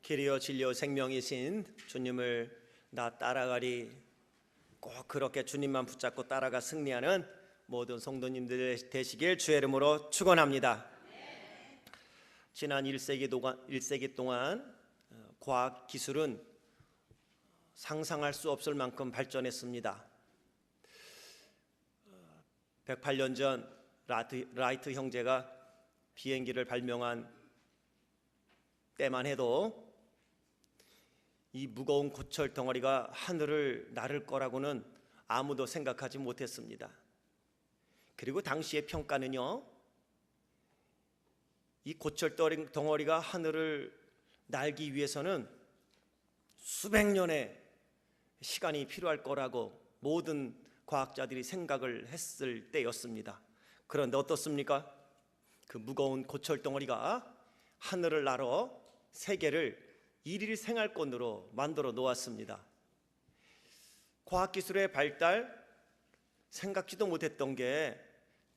길이요 진리요 생명이신 주님을 나 따라가리, 꼭 그렇게 주님만 붙잡고 따라가 승리하는 모든 성도님들 되시길 주의 이름으로 축원합니다. 지난 1세기 동안 과학 기술은 상상할 수 없을 만큼 발전했습니다. 108년 전 라이트 형제가 비행기를 발명한 때만 해도 이 무거운 고철 덩어리가 하늘을 나를 거라고는 아무도 생각하지 못했습니다. 그리고 당시의 평가는요, 이 고철 덩어리가 하늘을 날기 위해서는 수백 년의 시간이 필요할 거라고 모든 과학자들이 생각을 했을 때였습니다. 그런데 어떻습니까? 그 무거운 고철 덩어리가 하늘을 날아 세계를 일일 생활권으로 만들어 놓았습니다. 과학기술의 발달, 생각지도 못했던 게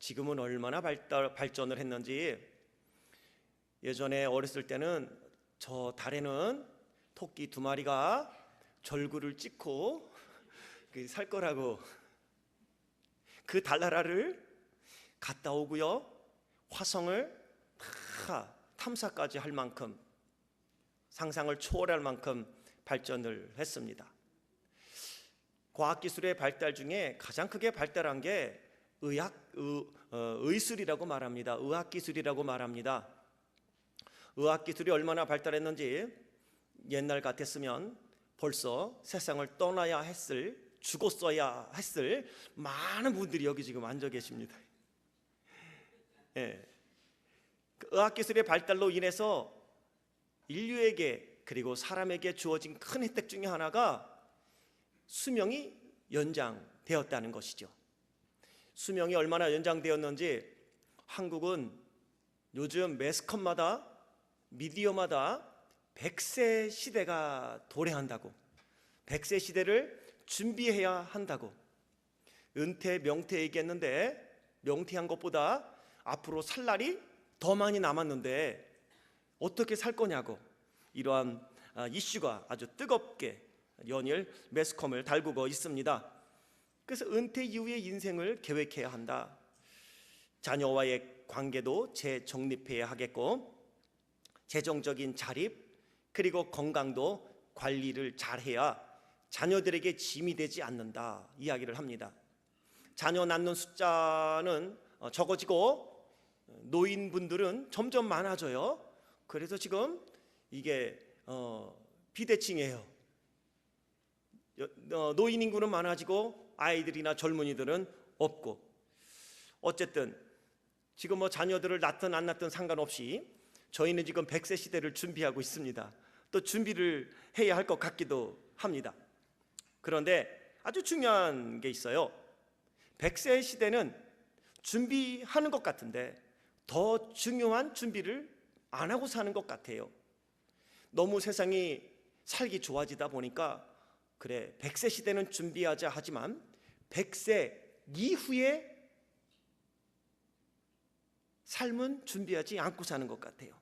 지금은 얼마나 발전을 했는지. 예전에 어렸을 때는 저 달에는 토끼 2마리가 절구를 찍고 살 거라고, 그 달나라를 갔다 오고요, 화성을 다 탐사까지 할 만큼, 상상을 초월할 만큼 발전을 했습니다. 과학기술의 발달 중에 가장 크게 발달한 게 의술이라고 말합니다. 의학기술이라고 말합니다. 의학기술이 얼마나 발달했는지, 옛날 같았으면 벌써 세상을 떠나야 했을, 죽었어야 했을 많은 분들이 여기 지금 앉아 계십니다. 의학기술의 발달로 인해서 인류에게, 그리고 사람에게 주어진 큰 혜택 중에 하나가 수명이 연장되었다는 것이죠. 수명이 얼마나 연장되었는지, 한국은 요즘 매스컴마다, 미디어마다 100세 시대가 도래한다고, 100세 시대를 준비해야 한다고, 은퇴, 명퇴 얘기했는데 명퇴한 것보다 앞으로 살 날이 더 많이 남았는데 어떻게 살 거냐고, 이러한 이슈가 아주 뜨겁게 연일 매스컴을 달구고 있습니다. 그래서 은퇴 이후의 인생을 계획해야 한다. 자녀와의 관계도 재정립해야 하겠고, 재정적인 자립, 그리고 건강도 관리를 잘해야 자녀들에게 짐이 되지 않는다 이야기를 합니다. 자녀 낳는 숫자는 적어지고 노인분들은 점점 많아져요. 그래서 지금 이게 비대칭이에요. 노인 인구는 많아지고 아이들이나 젊은이들은 없고, 어쨌든 지금 자녀들을 낳든 안 낳든 상관없이 저희는 지금 100세 시대를 준비하고 있습니다. 또 준비를 해야 할 것 같기도 합니다. 그런데 아주 중요한 게 있어요. 100세 시대는 준비하는 것 같은데 더 중요한 준비를 안 하고 사는 것 같아요. 너무 세상이 살기 좋아지다 보니까, 그래 100세 시대는 준비하자 하지만 100세 이후의 삶은 준비하지 않고 사는 것 같아요.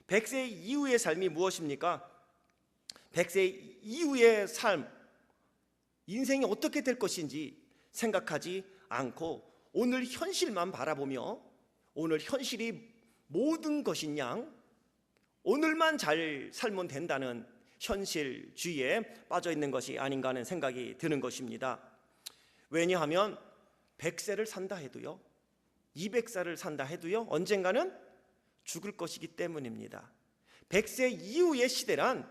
100세 이후의 삶이 무엇입니까? 100세 이후의 삶, 인생이 어떻게 될 것인지 생각하지 않고 오늘 현실만 바라보며 오늘 현실이 모든 것인 양, 오늘만 잘 살면 된다는 현실주의에 빠져 있는 것이 아닌가 하는 생각이 드는 것입니다. 왜냐하면 100세를 산다 해도요, 200살을 산다 해도요, 언젠가는 죽을 것이기 때문입니다. 100세 이후의 시대란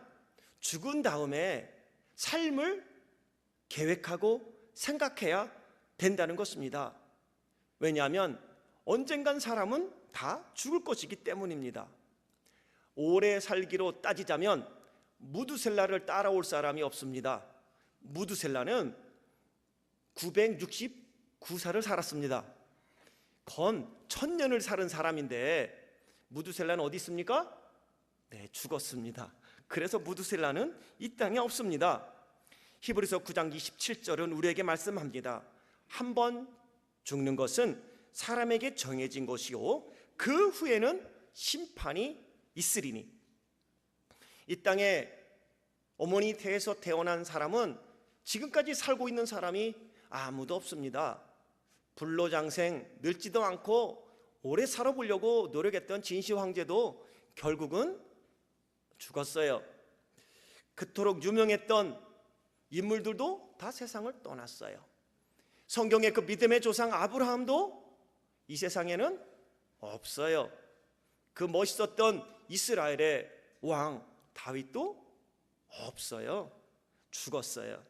죽은 다음에 삶을 계획하고 생각해야 된다는 것입니다. 왜냐하면 언젠간 사람은 다 죽을 것이기 때문입니다. 오래 살기로 따지자면 무두셀라를 따라올 사람이 없습니다. 무두셀라는 969살을 살았습니다. 건 1000년을 살은 사람인데 무두셀라는 어디 있습니까? 네, 죽었습니다. 그래서 무두셀라는 이 땅에 없습니다. 히브리서 9장 27절은 우리에게 말씀합니다. 한 번 죽는 것은 사람에게 정해진 것이요 그 후에는 심판이 있으리니. 이 땅에 어머니 태에서 태어난 사람은 지금까지 살고 있는 사람이 아무도 없습니다. 불로장생 늙지도 않고 오래 살아보려고 노력했던 진시 황제도 결국은 죽었어요. 그토록 유명했던 인물들도 다 세상을 떠났어요. 성경의 그 믿음의 조상 아브라함도 이 세상에는 없어요. 그 멋있었던 이스라엘의 왕 다윗도 없어요. 죽었어요.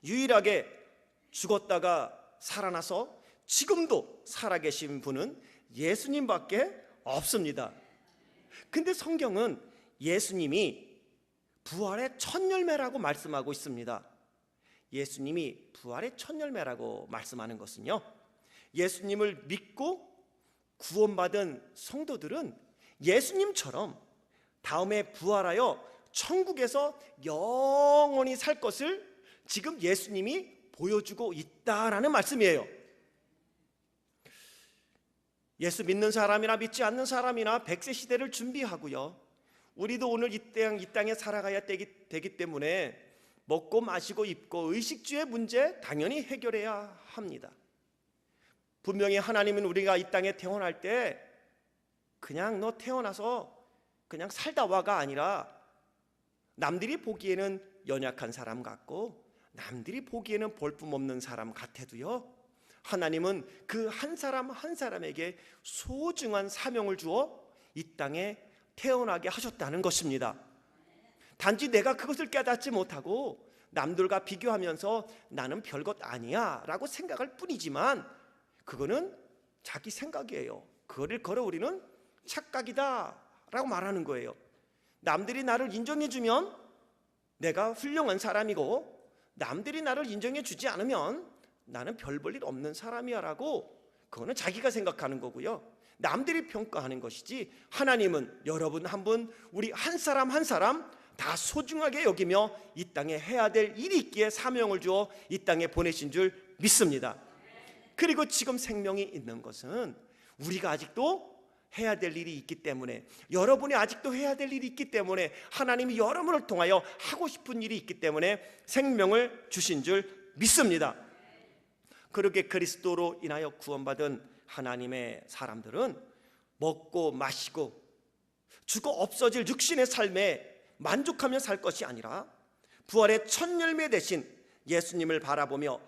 유일하게 죽었다가 살아나서 지금도 살아계신 분은 예수님밖에 없습니다. 근데 성경은 예수님이 부활의 첫 열매라고 말씀하고 있습니다. 예수님이 부활의 첫 열매라고 말씀하는 것은요, 예수님을 믿고 구원받은 성도들은 예수님처럼 다음에 부활하여 천국에서 영원히 살 것을 지금 예수님이 보여주고 있다라는 말씀이에요. 예수 믿는 사람이나 믿지 않는 사람이나 100세 시대를 준비하고요, 우리도 오늘 이 땅에 살아가야 되기 때문에 먹고 마시고 입고 의식주의 문제 당연히 해결해야 합니다. 분명히 하나님은 우리가 이 땅에 태어날 때 그냥 너 태어나서 그냥 살다 와가 아니라 남들이 보기에는 연약한 사람 같고 남들이 보기에는 볼품없는 사람 같아도요, 하나님은 그 한 사람 한 사람에게 소중한 사명을 주어 이 땅에 태어나게 하셨다는 것입니다. 단지 내가 그것을 깨닫지 못하고 남들과 비교하면서 나는 별것 아니야 라고 생각할 뿐이지만 그거는 자기 생각이에요. 그거를 걸어 우리는 착각이다 라고 말하는 거예요. 남들이 나를 인정해주면 내가 훌륭한 사람이고 남들이 나를 인정해주지 않으면 나는 별 볼 일 없는 사람이야 라고, 그거는 자기가 생각하는 거고요, 남들이 평가하는 것이지 하나님은 여러분 한 분, 우리 한 사람 한 사람 다 소중하게 여기며 이 땅에 해야 될 일이 있기에 사명을 주어 이 땅에 보내신 줄 믿습니다. 그리고 지금 생명이 있는 것은 우리가 아직도 해야 될 일이 있기 때문에, 여러분이 아직도 해야 될 일이 있기 때문에, 하나님이 여러분을 통하여 하고 싶은 일이 있기 때문에 생명을 주신 줄 믿습니다. 그렇게 그리스도로 인하여 구원받은 하나님의 사람들은 먹고 마시고 죽어 없어질 육신의 삶에 만족하며 살 것이 아니라 부활의 첫 열매 대신 예수님을 바라보며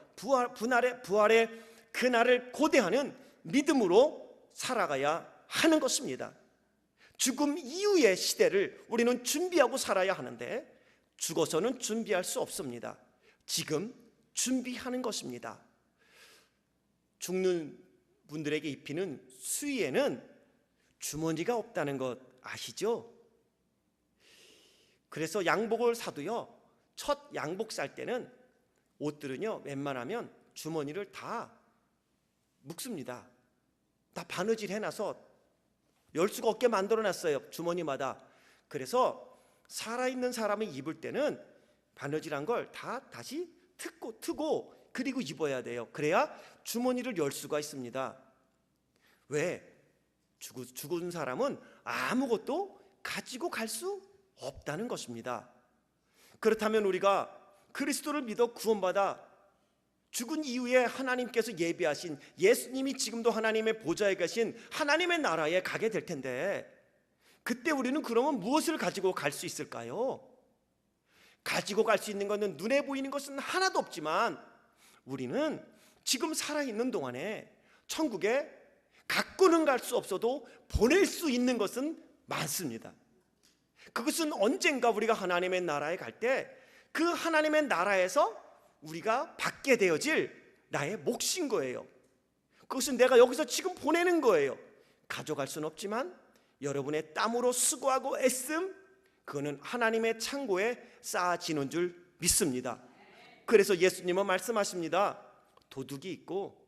부활의 그날을 고대하는 믿음으로 살아가야 하는 것입니다. 죽음 이후의 시대를 우리는 준비하고 살아야 하는데 죽어서는 준비할 수 없습니다. 지금 준비하는 것입니다. 죽는 분들에게 입히는 수의에는 주머니가 없다는 것 아시죠? 그래서 양복을 사도요, 첫 양복 살 때는 옷들은요 웬만하면 주머니를 다 묶습니다. 다 바느질 해놔서 열 수가 없게 만들어놨어요, 주머니마다. 그래서 살아있는 사람이 입을 때는 바느질한 걸 다 다시 트고 그리고 입어야 돼요. 그래야 주머니를 열 수가 있습니다. 왜? 죽은 사람은 아무것도 가지고 갈 수 없다는 것입니다. 그렇다면 우리가 그리스도를 믿어 구원받아 죽은 이후에 하나님께서 예비하신 예수님이 지금도 하나님의 보좌에 계신 하나님의 나라에 가게 될 텐데, 그때 우리는 그러면 무엇을 가지고 갈 수 있을까요? 가지고 갈 수 있는 것은 눈에 보이는 것은 하나도 없지만 우리는 지금 살아있는 동안에 천국에 갖고는 갈 수 없어도 보낼 수 있는 것은 많습니다. 그것은 언젠가 우리가 하나님의 나라에 갈 때 그 하나님의 나라에서 우리가 받게 되어질 나의 몫인 거예요. 그것은 내가 여기서 지금 보내는 거예요. 가져갈 수는 없지만 여러분의 땀으로 수고하고 애씀, 그거는 하나님의 창고에 쌓아지는 줄 믿습니다. 그래서 예수님은 말씀하십니다. 도둑이 있고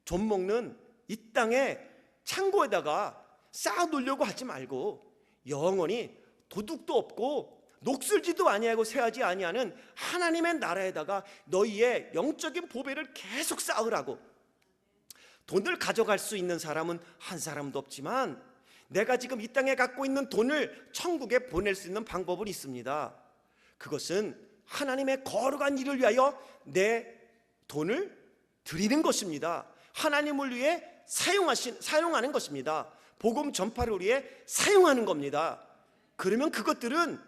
좀 먹는 이 땅에 창고에다가 쌓아놓으려고 하지 말고 영원히 도둑도 없고 녹슬지도 아니하고 새하지 아니하는 하나님의 나라에다가 너희의 영적인 보배를 계속 쌓으라고. 돈을 가져갈 수 있는 사람은 한 사람도 없지만 내가 지금 이 땅에 갖고 있는 돈을 천국에 보낼 수 있는 방법은 있습니다. 그것은 하나님의 거룩한 일을 위하여 내 돈을 드리는 것입니다. 하나님을 위해 사용하는 것입니다. 복음 전파를 위해 사용하는 겁니다. 그러면 그것들은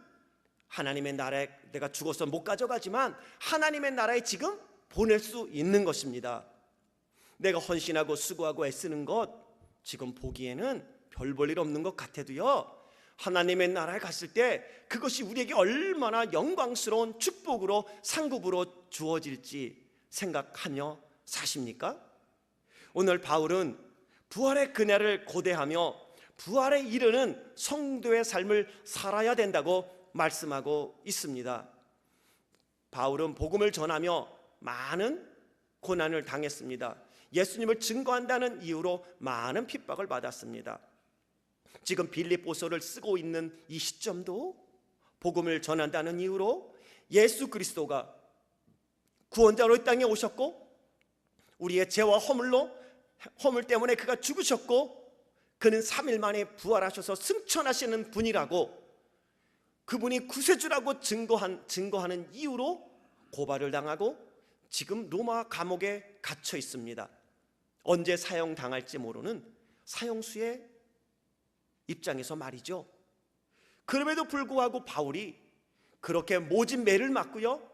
하나님의 나라에, 내가 죽어서 못 가져가지만 하나님의 나라에 지금 보낼 수 있는 것입니다. 내가 헌신하고 수고하고 애쓰는 것 지금 보기에는 별 볼 일 없는 것 같아도요, 하나님의 나라에 갔을 때 그것이 우리에게 얼마나 영광스러운 축복으로 상급으로 주어질지 생각하며 사십니까? 오늘 바울은 부활의 그날을 고대하며 부활에 이르는 성도의 삶을 살아야 된다고 말씀하고 있습니다. 바울은 복음을 전하며 많은 고난을 당했습니다. 예수님을 증거한다는 이유로 많은 핍박을 받았습니다. 지금 빌립보서를 쓰고 있는 이 시점도 복음을 전한다는 이유로 예수 그리스도가 구원자로 이 땅에 오셨고 우리의 죄와 허물 때문에 그가 죽으셨고 그는 3일 만에 부활하셔서 승천하시는 분이라고, 그분이 구세주라고 증거하는 이유로 고발을 당하고 지금 로마 감옥에 갇혀 있습니다. 언제 사형당할지 모르는 사형수의 입장에서 말이죠. 그럼에도 불구하고 바울이 그렇게 모진 매를 맞고요,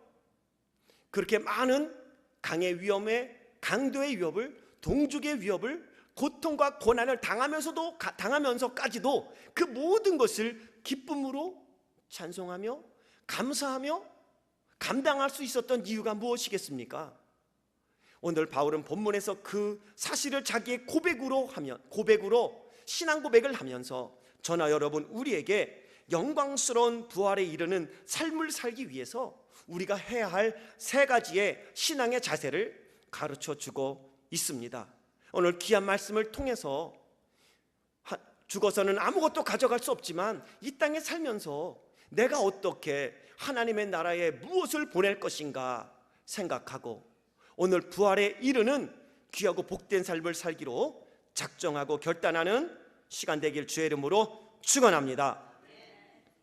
그렇게 많은 강의 위험에, 강도의 위협을, 동족의 위협을, 고통과 고난을 당하면서까지도 그 모든 것을 기쁨으로 찬송하며 감사하며 감당할 수 있었던 이유가 무엇이겠습니까? 오늘 바울은 본문에서 그 사실을 자기의 고백으로 신앙 고백을 하면서 저나 여러분 우리에게 영광스러운 부활에 이르는 삶을 살기 위해서 우리가 해야 할 3가지의 신앙의 자세를 가르쳐 주고 있습니다. 오늘 귀한 말씀을 통해서 죽어서는 아무것도 가져갈 수 없지만 이 땅에 살면서 내가 어떻게 하나님의 나라에 무엇을 보낼 것인가 생각하고 오늘 부활에 이르는 귀하고 복된 삶을 살기로 작정하고 결단하는 시간 되길 주의 이름으로 축원합니다.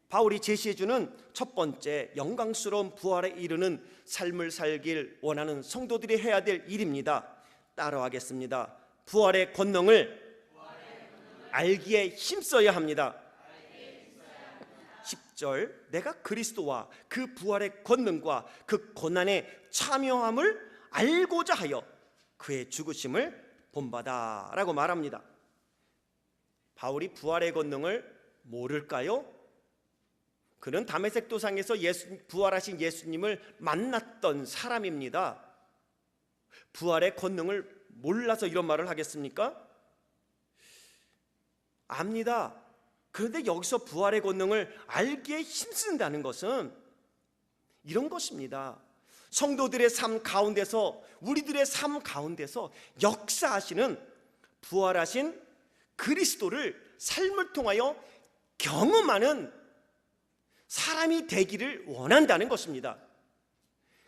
바울이 제시해주는 첫 번째 영광스러운 부활에 이르는 삶을 살길 원하는 성도들이 해야 될 일입니다. 따라하겠습니다. 부활의 권능을 알기에 힘써야 합니다. 10절, 내가 그리스도와 그 부활의 권능과 그 고난의 참여함을 알고자 하여 그의 죽으심을 본받아 라고 말합니다. 바울이 부활의 권능을 모를까요? 그는 다메섹 도상에서 부활하신 예수님을 만났던 사람입니다. 부활의 권능을 몰라서 이런 말을 하겠습니까? 압니다. 그런데 여기서 부활의 권능을 알기에 힘쓴다는 것은 이런 것입니다. 성도들의 삶 가운데서, 우리들의 삶 가운데서 역사하시는 부활하신 그리스도를 삶을 통하여 경험하는 사람이 되기를 원한다는 것입니다.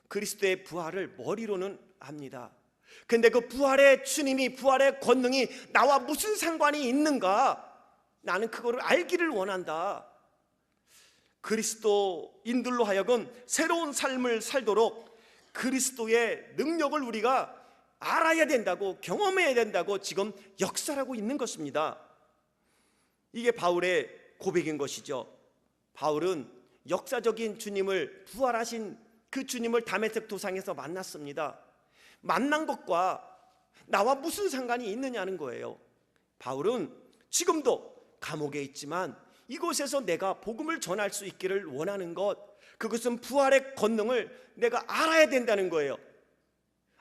그리스도의 부활을 머리로는 압니다. 근데 그 부활의 주님이, 부활의 권능이 나와 무슨 상관이 있는가? 나는 그거를 알기를 원한다. 그리스도인들로 하여금 새로운 삶을 살도록 그리스도의 능력을 우리가 알아야 된다고, 경험해야 된다고 지금 역사하고 있는 것입니다. 이게 바울의 고백인 것이죠. 바울은 역사적인 주님을, 부활하신 그 주님을 다메섹 도상에서 만났습니다. 만난 것과 나와 무슨 상관이 있느냐는 거예요. 바울은 지금도 감옥에 있지만 이곳에서 내가 복음을 전할 수 있기를 원하는 것, 그것은 부활의 권능을 내가 알아야 된다는 거예요.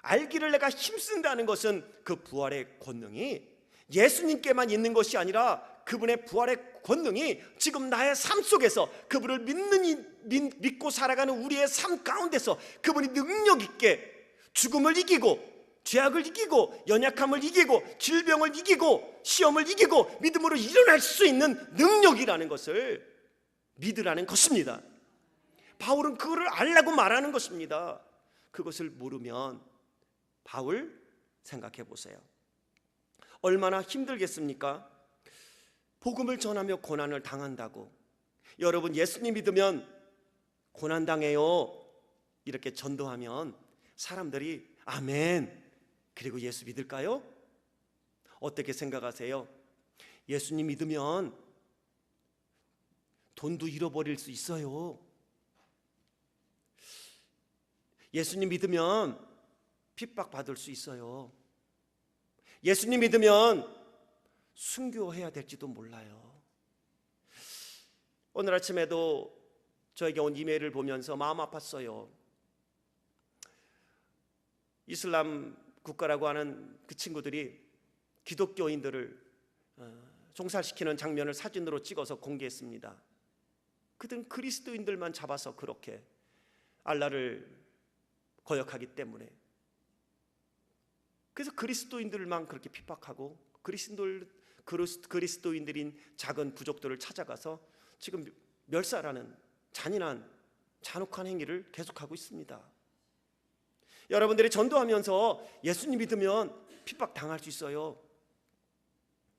알기를 내가 힘쓴다는 것은 그 부활의 권능이 예수님께만 있는 것이 아니라 그분의 부활의 권능이 지금 나의 삶 속에서, 그분을 믿고 살아가는 우리의 삶 가운데서 그분이 능력 있게 죽음을 이기고 죄악을 이기고 연약함을 이기고 질병을 이기고 시험을 이기고 믿음으로 일어날 수 있는 능력이라는 것을 믿으라는 것입니다. 바울은 그거를 알라고 말하는 것입니다. 그것을 모르면 바울 생각해 보세요. 얼마나 힘들겠습니까? 복음을 전하며 고난을 당한다고, 여러분 예수님 믿으면 고난당해요 이렇게 전도하면 사람들이 아멘 그리고 예수 믿을까요? 어떻게 생각하세요? 예수님 믿으면 돈도 잃어버릴 수 있어요. 예수님 믿으면 핍박받을 수 있어요. 예수님 믿으면 순교해야 될지도 몰라요. 오늘 아침에도 저에게 온 이메일을 보면서 마음 아팠어요. 이슬람 국가라고 하는 그 친구들이 기독교인들을 종살시키는 장면을 사진으로 찍어서 공개했습니다. 그들은 그리스도인들만 잡아서 그렇게 알라를 거역하기 때문에, 그래서 그리스도인들만 그렇게 핍박하고 그리스도인들인 작은 부족들을 찾아가서 지금 멸살하는 잔인한 잔혹한 행위를 계속하고 있습니다. 여러분들이 전도하면서 예수님 믿으면 핍박 당할 수 있어요.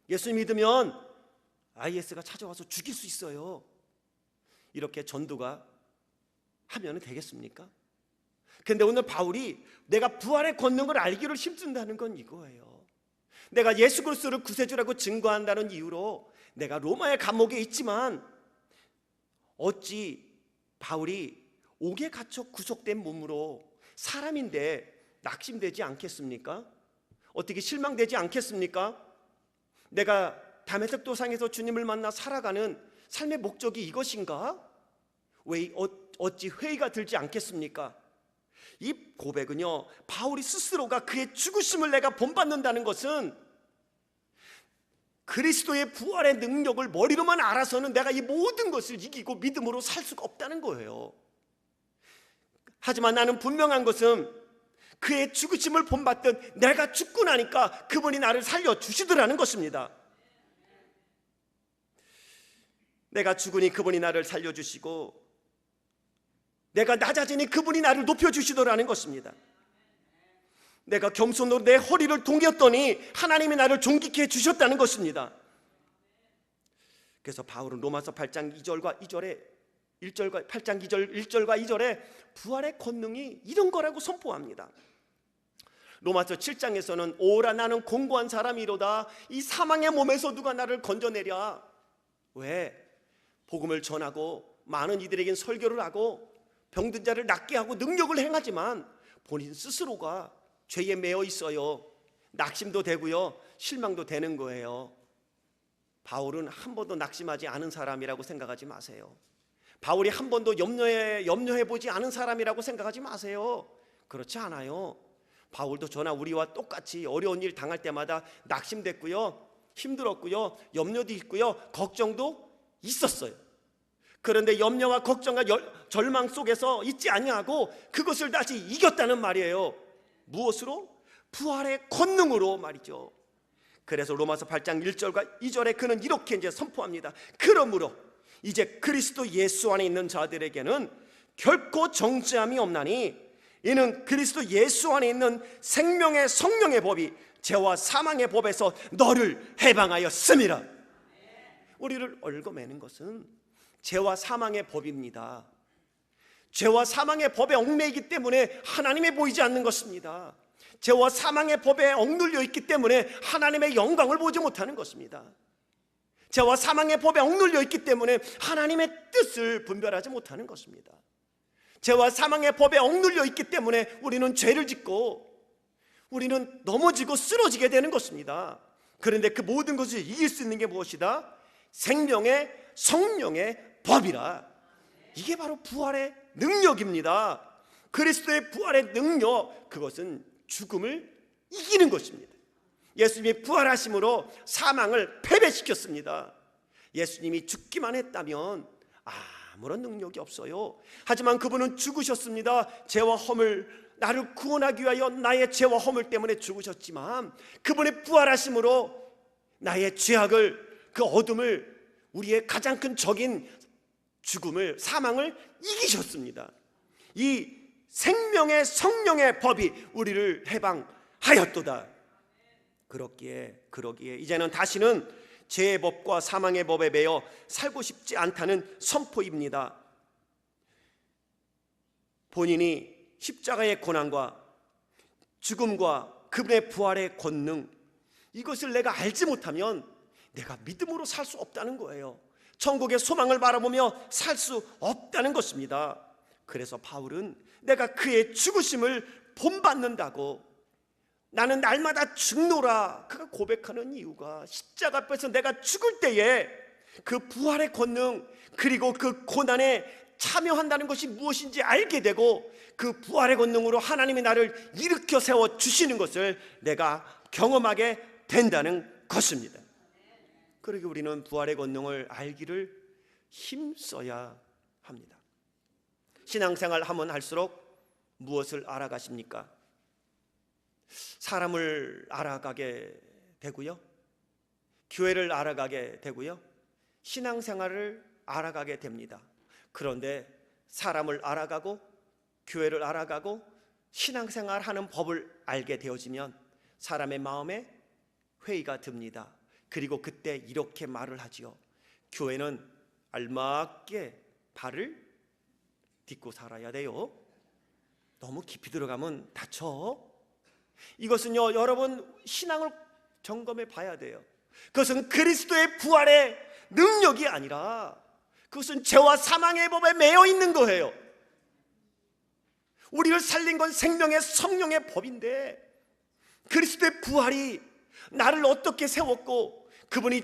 예수님 믿으면 IS가 찾아와서 죽일 수 있어요. 이렇게 전도가 하면 되겠습니까? 근데 오늘 바울이 내가 부활의 권능을 알기를 힘쓴다는 건 이거예요. 내가 예수 그리스도를 구세주라고 증거한다는 이유로 내가 로마의 감옥에 있지만 어찌 바울이 옥에 갇혀 구속된 몸으로 사람인데 낙심되지 않겠습니까? 어떻게 실망되지 않겠습니까? 내가 다메섹 도상에서 주님을 만나 살아가는 삶의 목적이 이것인가? 왜 어찌 회의가 들지 않겠습니까? 이 고백은요, 바울이 스스로가 그의 죽으심을 내가 본받는다는 것은 그리스도의 부활의 능력을 머리로만 알아서는 내가 이 모든 것을 이기고 믿음으로 살 수가 없다는 거예요. 하지만 나는 분명한 것은 그의 죽으심을 본받던 내가 죽고 나니까 그분이 나를 살려주시더라는 것입니다. 내가 죽으니 그분이 나를 살려주시고 내가 낮아지니 그분이 나를 높여주시더라는 것입니다. 내가 겸손으로 내 허리를 동였더니 하나님이 나를 존귀케 해주셨다는 것입니다. 그래서 바울은 로마서 8장 2절과 2절에 8장 1절과 2절에 부활의 권능이 이런 거라고 선포합니다. 로마서 7장에서는 오라 나는 공고한 사람이로다 이 사망의 몸에서 누가 나를 건져내랴. 왜? 복음을 전하고 많은 이들에겐 설교를 하고 병든 자를 낫게 하고 능력을 행하지만 본인 스스로가 죄에 매여 있어요. 낙심도 되고요, 실망도 되는 거예요. 바울은 한 번도 낙심하지 않은 사람이라고 생각하지 마세요. 바울이 한 번도 염려해 보지 않은 사람이라고 생각하지 마세요. 그렇지 않아요. 바울도 저나 우리와 똑같이 어려운 일 당할 때마다 낙심됐고요, 힘들었고요, 염려도 있고요, 걱정도 있었어요. 그런데 염려와 걱정과 절망 속에서 있지 아니하고 그것을 다시 이겼다는 말이에요. 무엇으로? 부활의 권능으로 말이죠. 그래서 로마서 8장 1절과 2절에 그는 이렇게 이제 선포합니다. 그러므로 이제 그리스도 예수 안에 있는 자들에게는 결코 정죄함이 없나니 이는 그리스도 예수 안에 있는 생명의 성령의 법이 죄와 사망의 법에서 너를 해방하였음이라. 우리를 얽어매는 것은 죄와 사망의 법입니다. 죄와 사망의 법에 얽매이기 때문에 하나님이 보이지 않는 것입니다. 죄와 사망의 법에 억눌려 있기 때문에 하나님의 영광을 보지 못하는 것입니다. 죄와 사망의 법에 억눌려 있기 때문에 하나님의 뜻을 분별하지 못하는 것입니다. 죄와 사망의 법에 억눌려 있기 때문에 우리는 죄를 짓고 우리는 넘어지고 쓰러지게 되는 것입니다. 그런데 그 모든 것을 이길 수 있는 게 무엇이다? 생명의 성령의 법이라. 이게 바로 부활의 능력입니다. 그리스도의 부활의 능력, 그것은 죽음을 이기는 것입니다. 예수님이 부활하심으로 사망을 패배시켰습니다. 예수님이 죽기만 했다면 아무런 능력이 없어요. 하지만 그분은 죽으셨습니다. 죄와 허물, 나를 구원하기 위하여 나의 죄와 허물 때문에 죽으셨지만 그분의 부활하심으로 나의 죄악을, 그 어둠을, 우리의 가장 큰 적인 죽음을, 사망을 이기셨습니다. 이 생명의 성령의 법이 우리를 해방하였도다. 그러기에 이제는 다시는 죄의 법과 사망의 법에 매여 살고 싶지 않다는 선포입니다. 본인이 십자가의 고난과 죽음과 그분의 부활의 권능, 이것을 내가 알지 못하면 내가 믿음으로 살 수 없다는 거예요. 천국의 소망을 바라보며 살 수 없다는 것입니다. 그래서 바울은 내가 그의 죽으심을 본받는다고, 나는 날마다 죽노라, 그가 고백하는 이유가 십자가 앞에서 내가 죽을 때에 그 부활의 권능, 그리고 그 고난에 참여한다는 것이 무엇인지 알게 되고, 그 부활의 권능으로 하나님이 나를 일으켜 세워 주시는 것을 내가 경험하게 된다는 것입니다. 그러기에 우리는 부활의 권능을 알기를 힘써야 합니다. 신앙생활 하면 할수록 무엇을 알아가십니까? 사람을 알아가게 되고요, 교회를 알아가게 되고요, 신앙생활을 알아가게 됩니다. 그런데 사람을 알아가고 교회를 알아가고 신앙생활하는 법을 알게 되어지면 사람의 마음에 회의가 듭니다. 그리고 그때 이렇게 말을 하지요. 교회는 알맞게 발을 딛고 살아야 돼요. 너무 깊이 들어가면 다쳐. 이것은요, 여러분 신앙을 점검해 봐야 돼요. 그것은 그리스도의 부활의 능력이 아니라 그것은 죄와 사망의 법에 매여 있는 거예요. 우리를 살린 건 생명의 성령의 법인데, 그리스도의 부활이 나를 어떻게 세웠고, 그분이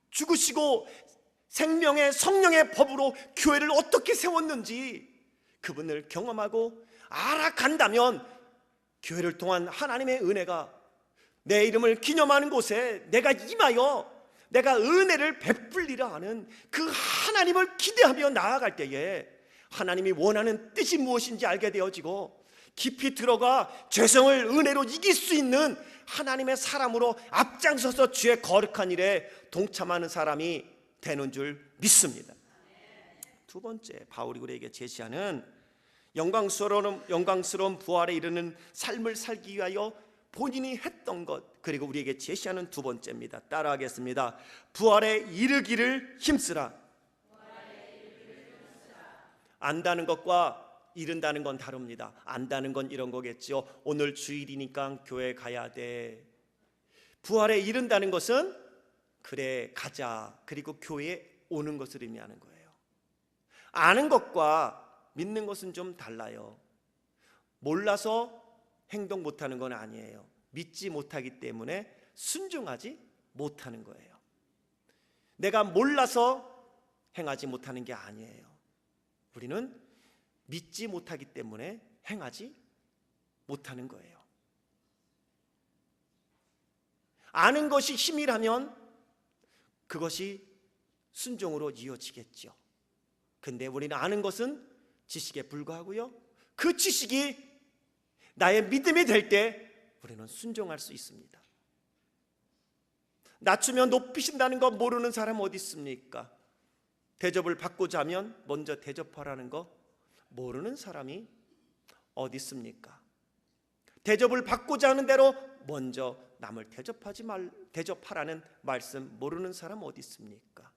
죽으시고 생명의 성령의 법으로 교회를 어떻게 세웠는지 그분을 경험하고 알아간다면, 교회를 통한 하나님의 은혜가 내 이름을 기념하는 곳에 내가 임하여 내가 은혜를 베풀리라 하는 그 하나님을 기대하며 나아갈 때에 하나님이 원하는 뜻이 무엇인지 알게 되어지고, 깊이 들어가 죄성을 은혜로 이길 수 있는 하나님의 사람으로 앞장서서 주의 거룩한 일에 동참하는 사람이 되는 줄 믿습니다. 두 번째, 바울이 우리에게 제시하는 영광스러운 부활에 이르는 삶을 살기 위하여 본인이 했던 것, 그리고 우리에게 제시하는 두 번째입니다. 따라하겠습니다. 부활에 이르기를 힘쓰라. 안다는 것과 이른다는 건 다릅니다. 안다는 건 이런 거겠죠. 오늘 주일이니까 교회 가야 돼. 부활에 이른다는 것은 그래 가자, 그리고 교회에 오는 것을 의미하는 거예요. 아는 것과 믿는 것은 좀 달라요. 몰라서 행동 못하는 건 아니에요. 믿지 못하기 때문에 순종하지 못하는 거예요. 내가 몰라서 행하지 못하는 게 아니에요. 우리는 믿지 못하기 때문에 행하지 못하는 거예요. 아는 것이 힘이라면 그것이 순종으로 이어지겠죠. 근데 우리는 아는 것은 지식에 불과하고요, 그 지식이 나의 믿음이 될 때 우리는 순종할 수 있습니다. 낮추면 높이신다는 거 모르는 사람 어디 있습니까? 대접을 받고자 하면 먼저 대접하라는 거 모르는 사람이 어디 있습니까? 대접을 받고자 하는 대로 먼저 남을 대접하라는 말씀 모르는 사람 어디 있습니까?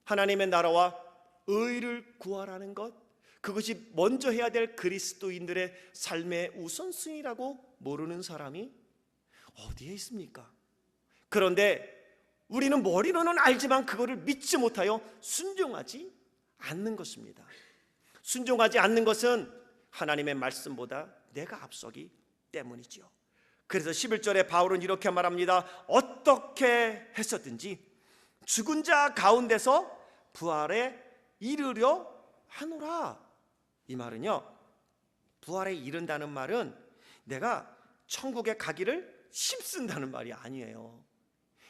하나님의 나라와 의를 구하라는 것, 그것이 먼저 해야 될 그리스도인들의 삶의 우선순위라고 모르는 사람이 어디에 있습니까? 그런데 우리는 머리로는 알지만 그거를 믿지 못하여 순종하지 않는 것입니다. 순종하지 않는 것은 하나님의 말씀보다 내가 앞서기 때문이죠. 그래서 11절에 바울은 이렇게 말합니다. 어떻게 해서든지 죽은 자 가운데서 부활에 이르려 하노라. 이 말은요, 부활에 이른다는 말은 내가 천국에 가기를 힘쓴다는 말이 아니에요.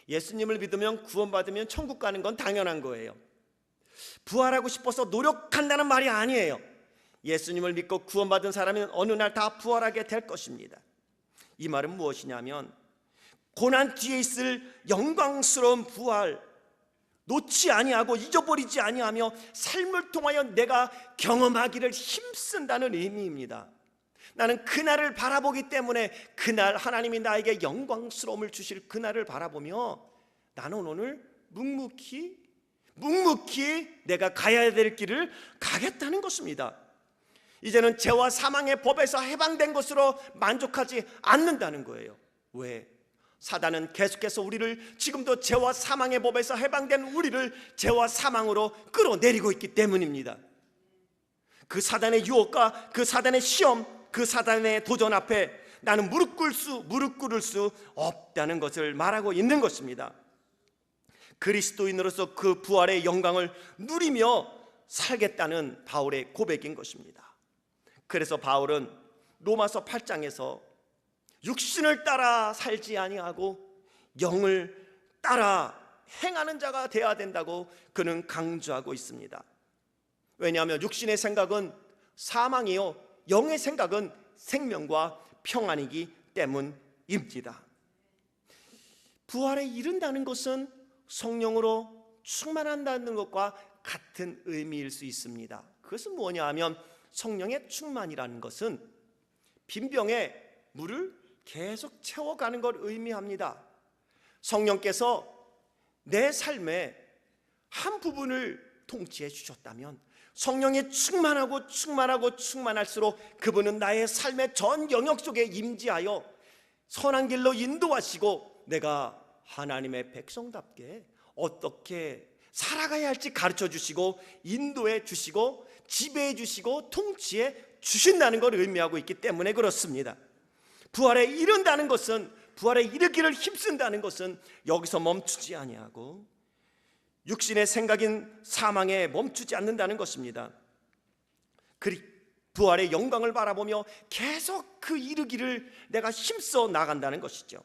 예수님을 믿으면 구원받으면 천국 가는 건 당연한 거예요. 부활하고 싶어서 노력한다는 말이 아니에요. 예수님을 믿고 구원받은 사람은 어느 날 다 부활하게 될 것입니다. 이 말은 무엇이냐면, 고난 뒤에 있을 영광스러운 부활, 놓지 아니하고 잊어버리지 아니하며 삶을 통하여 내가 경험하기를 힘쓴다는 의미입니다. 나는 그날을 바라보기 때문에 그날 하나님이 나에게 영광스러움을 주실 그날을 바라보며 나는 오늘 묵묵히 내가 가야 될 길을 가겠다는 것입니다. 이제는 죄와 사망의 법에서 해방된 것으로 만족하지 않는다는 거예요. 왜? 사단은 계속해서 우리를 지금도 죄와 사망의 법에서 해방된 우리를 죄와 사망으로 끌어내리고 있기 때문입니다. 그 사단의 유혹과 그 사단의 시험, 그 사단의 도전 앞에 나는 무릎 꿇을 수 없다는 것을 말하고 있는 것입니다. 그리스도인으로서 그 부활의 영광을 누리며 살겠다는 바울의 고백인 것입니다. 그래서 바울은 로마서 8장에서 육신을 따라 살지 아니하고 영을 따라 행하는 자가 되어야 된다고 그는 강조하고 있습니다. 왜냐하면 육신의 생각은 사망이요, 영의 생각은 생명과 평안이기 때문입니다. 부활에 이른다는 것은 성령으로 충만한다는 것과 같은 의미일 수 있습니다. 그것은 뭐냐 하면 성령의 충만이라는 것은 빈 병에 물을 계속 채워가는 걸 의미합니다. 성령께서 내 삶의 한 부분을 통치해 주셨다면 성령이 충만할수록 그분은 나의 삶의 전 영역 속에 임재하여 선한 길로 인도하시고 내가 하나님의 백성답게 어떻게 살아가야 할지 가르쳐 주시고 인도해 주시고 지배해 주시고 통치해 주신다는 걸 의미하고 있기 때문에 그렇습니다. 부활에 이른다는 것은, 부활에 이르기를 힘쓴다는 것은 여기서 멈추지 아니하고 육신의 생각인 사망에 멈추지 않는다는 것입니다. 부활의 영광을 바라보며 계속 그 이르기를 내가 힘써 나간다는 것이죠.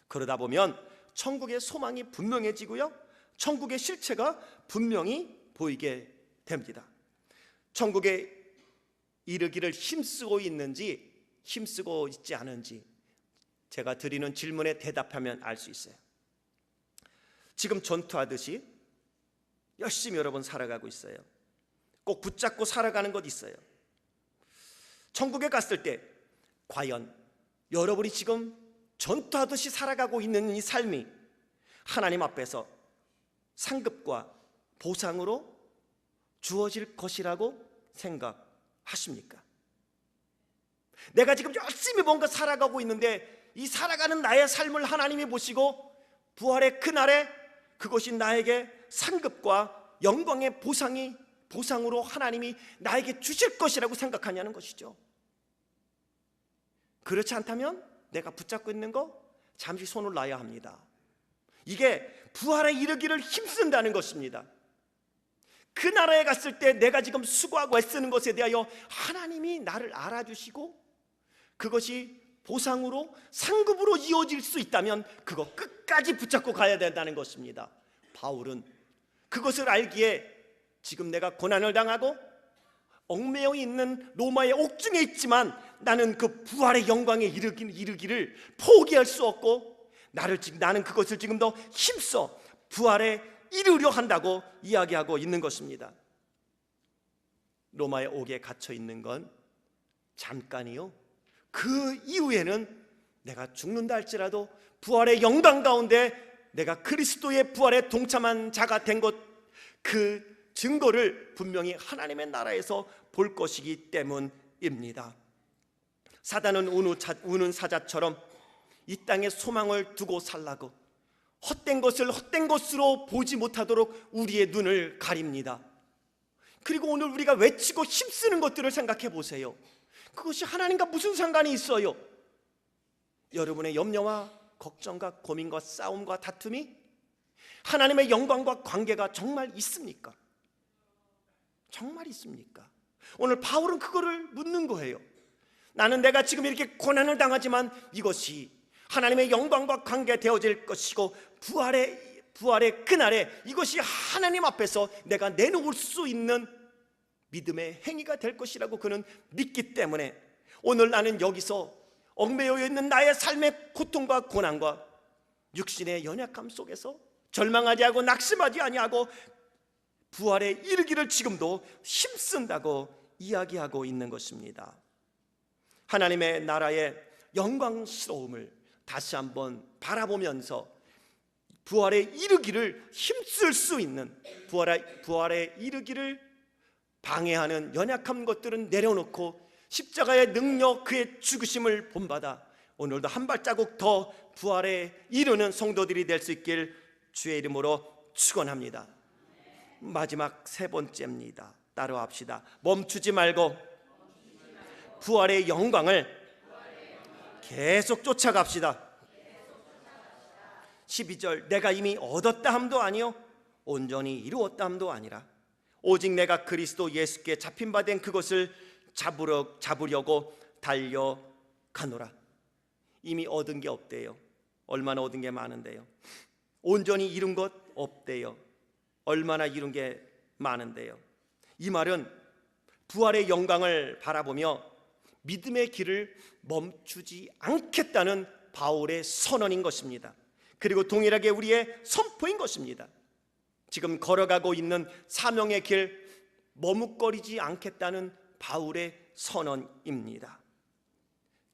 그러다 보면 천국의 소망이 분명해지고요, 천국의 실체가 분명히 보이게 됩니다. 천국에 이르기를 힘쓰고 있는지 힘쓰고 있지 않은지 제가 드리는 질문에 대답하면 알 수 있어요. 지금 전투하듯이 열심히 여러분 살아가고 있어요. 꼭 붙잡고 살아가는 것 있어요. 천국에 갔을 때 과연 여러분이 지금 전투하듯이 살아가고 있는 이 삶이 하나님 앞에서 상급과 보상으로 주어질 것이라고 생각하십니까? 내가 지금 열심히 뭔가 살아가고 있는데 이 살아가는 나의 삶을 하나님이 보시고 부활의 그날에 그것이 나에게 상급과 영광의 보상으로 하나님이 나에게 주실 것이라고 생각하냐는 것이죠. 그렇지 않다면 내가 붙잡고 있는 거 잠시 손을 놔야 합니다. 이게 부활에 이르기를 힘쓴다는 것입니다. 그 나라에 갔을 때 내가 지금 수고하고 애쓰는 것에 대하여 하나님이 나를 알아주시고 그것이 보상으로 상급으로 이어질 수 있다면 그거 끝까지 붙잡고 가야 된다는 것입니다. 바울은 그것을 알기에 지금 내가 고난을 당하고 얽매여 있는 로마의 옥중에 있지만 나는 그 부활의 영광에 이르기를 포기할 수 없고 나는 그것을 지금 더 힘써 부활에 이르려 한다고 이야기하고 있는 것입니다. 로마의 옥에 갇혀 있는 건 잠깐이요, 그 이후에는 내가 죽는다 할지라도 부활의 영광 가운데 내가 그리스도의 부활에 동참한 자가 된 것, 그 증거를 분명히 하나님의 나라에서 볼 것이기 때문입니다. 사단은 우는 사자처럼 이 땅에 소망을 두고 살라고 헛된 것을 헛된 것으로 보지 못하도록 우리의 눈을 가립니다. 그리고 오늘 우리가 외치고 힘쓰는 것들을 생각해 보세요. 그것이 하나님과 무슨 상관이 있어요? 여러분의 염려와 걱정과 고민과 싸움과 다툼이 하나님의 영광과 관계가 정말 있습니까? 정말 있습니까? 오늘 바울은 그거를 묻는 거예요. 나는 내가 지금 이렇게 고난을 당하지만 이것이 하나님의 영광과 관계되어질 것이고 부활의 그날에 이것이 하나님 앞에서 내가 내놓을 수 있는 믿음의 행위가 될 것이라고 그는 믿기 때문에 오늘 나는 여기서 얽매여 있는 나의 삶의 고통과 고난과 육신의 연약함 속에서 절망하지 않고 낙심하지 아니하고 부활에 이르기를 지금도 힘쓴다고 이야기하고 있는 것입니다. 하나님의 나라의 영광스러움을 다시 한번 바라보면서 부활에 이르기를 힘쓸 수 있는, 부활에 이르기를 방해하는 연약한 것들은 내려놓고 십자가의 능력, 그의 죽으심을 본받아 오늘도 한 발자국 더 부활에 이르는 성도들이 될 수 있길 주의 이름으로 축원합니다. 마지막 세 번째입니다. 따라합시다. 멈추지 말고 부활의 영광을 계속 쫓아갑시다. 12절, 내가 이미 얻었다 함도 아니요 온전히 이루었다 함도 아니라 오직 내가 그리스도 예수께 잡힌 바 된 그것을 잡으려고 달려가노라. 이미 얻은 게 없대요. 얼마나 얻은 게 많은데요. 온전히 이룬 것 없대요. 얼마나 이룬 게 많은데요. 이 말은 부활의 영광을 바라보며 믿음의 길을 멈추지 않겠다는 바울의 선언인 것입니다. 그리고 동일하게 우리의 선포인 것입니다. 지금 걸어가고 있는 사명의 길, 머뭇거리지 않겠다는 바울의 선언입니다.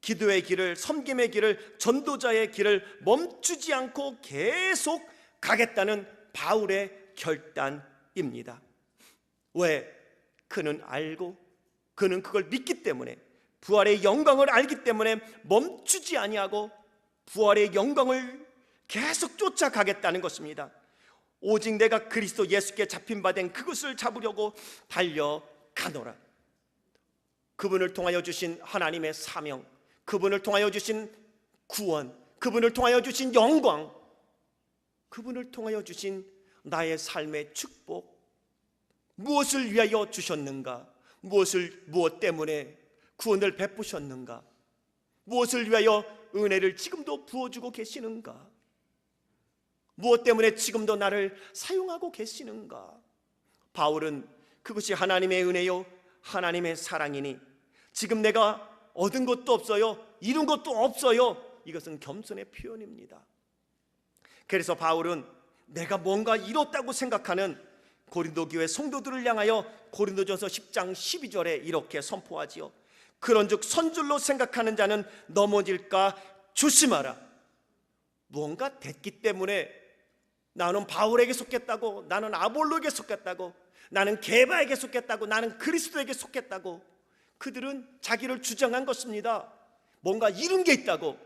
기도의 길을, 섬김의 길을, 전도자의 길을 멈추지 않고 계속 가겠다는 바울의 결단입니다. 왜? 그는 알고, 그는 그걸 믿기 때문에, 부활의 영광을 알기 때문에 멈추지 아니하고 부활의 영광을 계속 쫓아가겠다는 것입니다. 오직 내가 그리스도 예수께 잡힌 바 된 그것을 잡으려고 달려가노라. 그분을 통하여 주신 하나님의 사명, 그분을 통하여 주신 구원, 그분을 통하여 주신 영광, 그분을 통하여 주신 나의 삶의 축복, 무엇을 위하여 주셨는가? 무엇 때문에 구원을 베푸셨는가? 무엇을 위하여 은혜를 지금도 부어주고 계시는가? 무엇 때문에 지금도 나를 사용하고 계시는가? 바울은 그것이 하나님의 은혜요 하나님의 사랑이니 지금 내가 얻은 것도 없어요, 이룬 것도 없어요, 이것은 겸손의 표현입니다. 그래서 바울은 내가 뭔가 이뤘다고 생각하는 고린도 교회 성도들을 향하여 고린도전서 10장 12절에 이렇게 선포하지요. 그런즉 선줄로 생각하는 자는 넘어질까 조심하라. 무언가 됐기 때문에 나는 바울에게 속했다고, 나는 아볼로에게 속했다고, 나는 게바에게 속했다고, 나는 그리스도에게 속했다고 그들은 자기를 주장한 것입니다. 뭔가 이룬 게 있다고,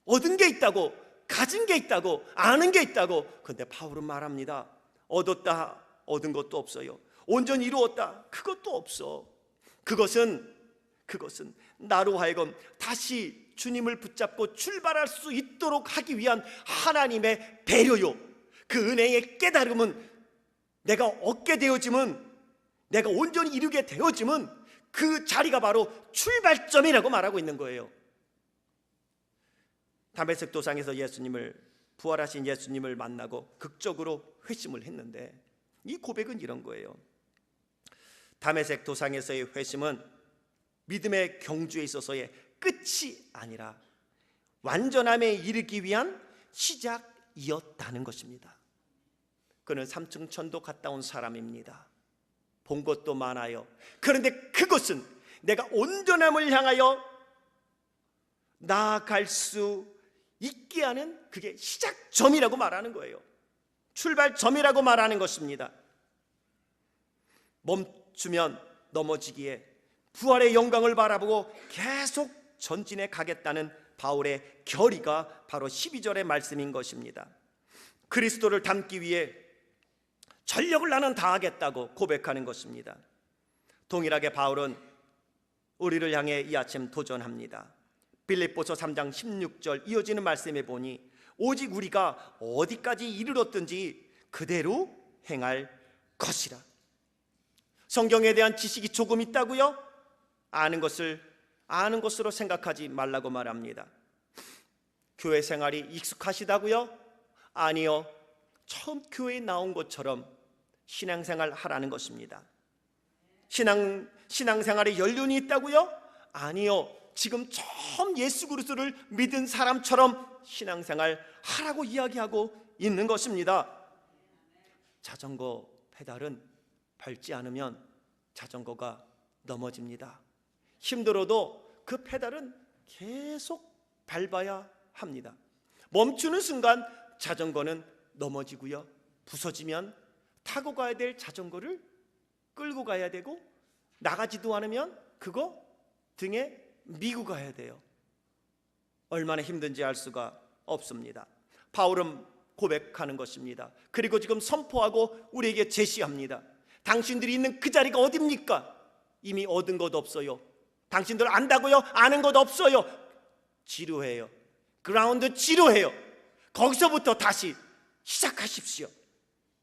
얻은 게 있다고, 가진 게 있다고, 아는 게 있다고. 그런데 바울은 말합니다. 얻었다, 얻은 것도 없어요. 온전히 이루었다, 그것도 없어. 그것은 나로 하여금 다시 주님을 붙잡고 출발할 수 있도록 하기 위한 하나님의 배려요. 그 은혜의 깨달음은 내가 얻게 되어짐은, 내가 온전히 이루게 되어짐은 그 자리가 바로 출발점이라고 말하고 있는 거예요. 다메섹 도상에서 부활하신 예수님을 만나고 극적으로 회심을 했는데 이 고백은 이런 거예요. 다메섹 도상에서의 회심은 믿음의 경주에 있어서의 끝이 아니라 완전함에 이르기 위한 시작이었다는 것입니다. 그는 삼층천도 갔다 온 사람입니다. 본 것도 많아요. 그런데 그것은 내가 온전함을 향하여 나아갈 수 있게 하는 그게 시작점이라고 말하는 거예요. 출발점이라고 말하는 것입니다. 멈추면 넘어지기에 부활의 영광을 바라보고 계속 전진해 가겠다는 바울의 결의가 바로 12절의 말씀인 것입니다. 그리스도를 닮기 위해 전력을 나는 다하겠다고 고백하는 것입니다. 동일하게 바울은 우리를 향해 이 아침 도전합니다. 빌립보서 3장 16절 이어지는 말씀에 보니 오직 우리가 어디까지 이르렀든지 그대로 행할 것이라. 성경에 대한 지식이 조금 있다고요? 아는 것으로 생각하지 말라고 말합니다. 교회 생활이 익숙하시다고요? 아니요. 처음 교회에 나온 것처럼 신앙생활 하라는 것입니다. 신앙생활에 연륜이 있다고요? 아니요. 지금 처음 예수 그리스도를 믿은 사람처럼 신앙생활 하라고 이야기하고 있는 것입니다. 자전거 페달은 밟지 않으면 자전거가 넘어집니다. 힘들어도 그 페달은 계속 밟아야 합니다. 멈추는 순간 자전거는 넘어지고요, 부서지면 타고 가야 될 자전거를 끌고 가야 되고, 나가지도 않으면 그거 등에 미고 가야 돼요. 얼마나 힘든지 알 수가 없습니다. 바울은 고백하는 것입니다. 그리고 지금 선포하고 우리에게 제시합니다. 당신들이 있는 그 자리가 어딥니까? 이미 얻은 것 없어요. 당신들 안다고요? 아는 것 없어요. 지루해요. 그라운드 지루해요. 거기서부터 다시 시작하십시오.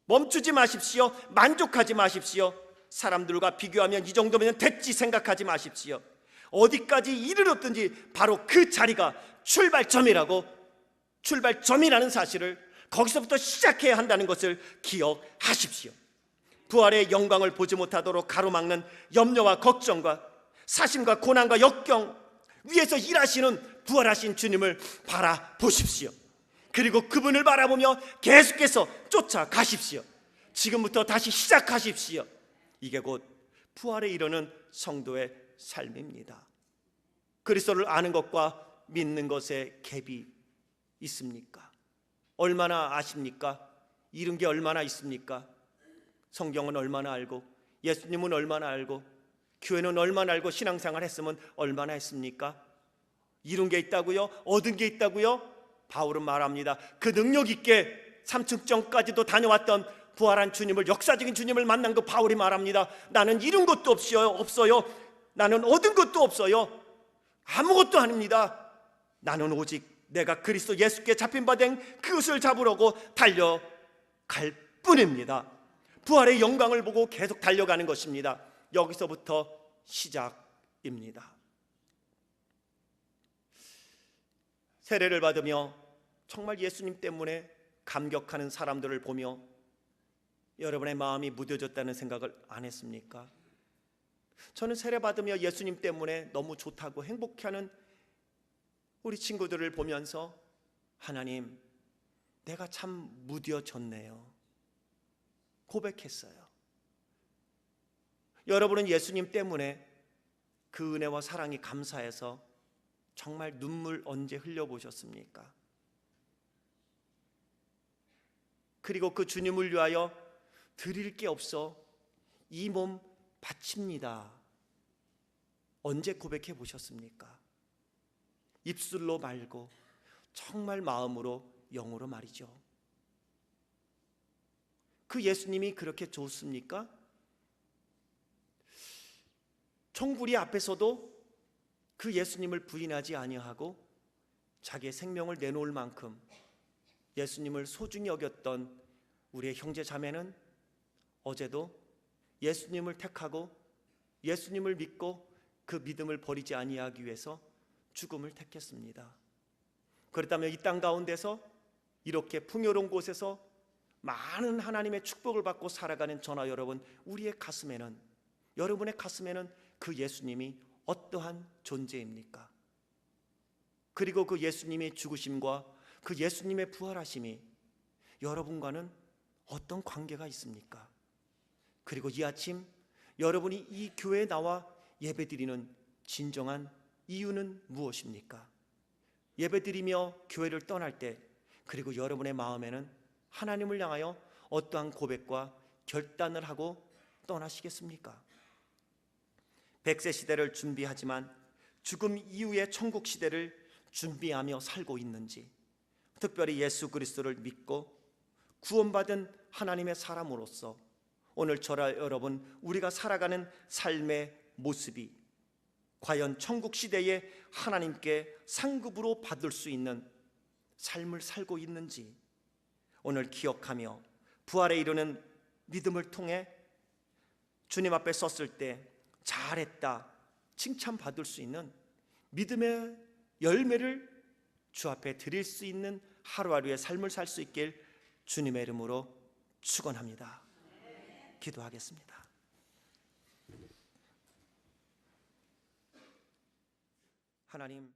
멈추지 마십시오. 만족하지 마십시오. 사람들과 비교하면 이 정도면 됐지 생각하지 마십시오. 어디까지 이르렀든지 바로 그 자리가 출발점이라는 사실을, 거기서부터 시작해야 한다는 것을 기억하십시오. 부활의 영광을 보지 못하도록 가로막는 염려와 걱정과 사심과 고난과 역경 위에서 일하시는 부활하신 주님을 바라보십시오. 그리고 그분을 바라보며 계속해서 쫓아가십시오. 지금부터 다시 시작하십시오. 이게 곧 부활에 이르는 성도의 삶입니다. 그리스도를 아는 것과 믿는 것에 갭이 있습니까? 얼마나 아십니까? 이룬 게 얼마나 있습니까? 성경은 얼마나 알고, 예수님은 얼마나 알고, 교회는 얼마나 알고, 신앙생활 했으면 얼마나 했습니까? 이룬 게 있다고요? 얻은 게 있다고요? 바울은 말합니다. 그 능력 있게 삼층정까지도 다녀왔던 부활한 주님을, 역사적인 주님을 만난 그 바울이 말합니다. 나는 이룬 것도 없어요. 나는 얻은 것도 없어요. 아무것도 아닙니다. 나는 오직 내가 그리스도 예수께 잡힌 바 된 그것을 잡으려고 달려갈 뿐입니다. 부활의 영광을 보고 계속 달려가는 것입니다. 여기서부터 시작입니다. 세례를 받으며 정말 예수님 때문에 감격하는 사람들을 보며 여러분의 마음이 무뎌졌다는 생각을 안 했습니까? 저는 세례 받으며 예수님 때문에 너무 좋다고 행복해하는 우리 친구들을 보면서 하나님, 내가 참 무뎌졌네요 고백했어요. 여러분은 예수님 때문에 그 은혜와 사랑이 감사해서 정말 눈물 언제 흘려보셨습니까? 그리고 그 주님을 위하여 드릴 게 없어 이 몸 바칩니다. 언제 고백해 보셨습니까? 입술로 말고 정말 마음으로, 영으로 말이죠. 그 예수님이 그렇게 좋습니까? 총부리 앞에서도 그 예수님을 부인하지 아니하고 자기의 생명을 내놓을 만큼 예수님을 소중히 여겼던 우리의 형제 자매는 어제도 예수님을 택하고 예수님을 믿고 그 믿음을 버리지 아니하기 위해서 죽음을 택했습니다. 그렇다면 이 땅 가운데서 이렇게 풍요로운 곳에서 많은 하나님의 축복을 받고 살아가는 저나 여러분, 우리의 가슴에는, 여러분의 가슴에는 그 예수님이 어떠한 존재입니까? 그리고 그 예수님의 죽으심과 그 예수님의 부활하심이 여러분과는 어떤 관계가 있습니까? 그리고 이 아침 여러분이 이 교회에 나와 예배드리는 진정한 이유는 무엇입니까? 예배드리며 교회를 떠날 때, 그리고 여러분의 마음에는 하나님을 향하여 어떠한 고백과 결단을 하고 떠나시겠습니까? 100세 시대를 준비하지만 죽음 이후의 천국 시대를 준비하며 살고 있는지, 특별히 예수 그리스도를 믿고 구원받은 하나님의 사람으로서 오늘 저와 여러분, 우리가 살아가는 삶의 모습이 과연 천국 시대에 하나님께 상급으로 받을 수 있는 삶을 살고 있는지 오늘 기억하며 부활에 이르는 믿음을 통해 주님 앞에 섰을 때 잘했다 칭찬받을 수 있는 믿음의 열매를 주 앞에 드릴 수 있는 하루하루의 삶을 살 수 있길 주님의 이름으로 축원합니다. 기도하겠습니다. 하나님,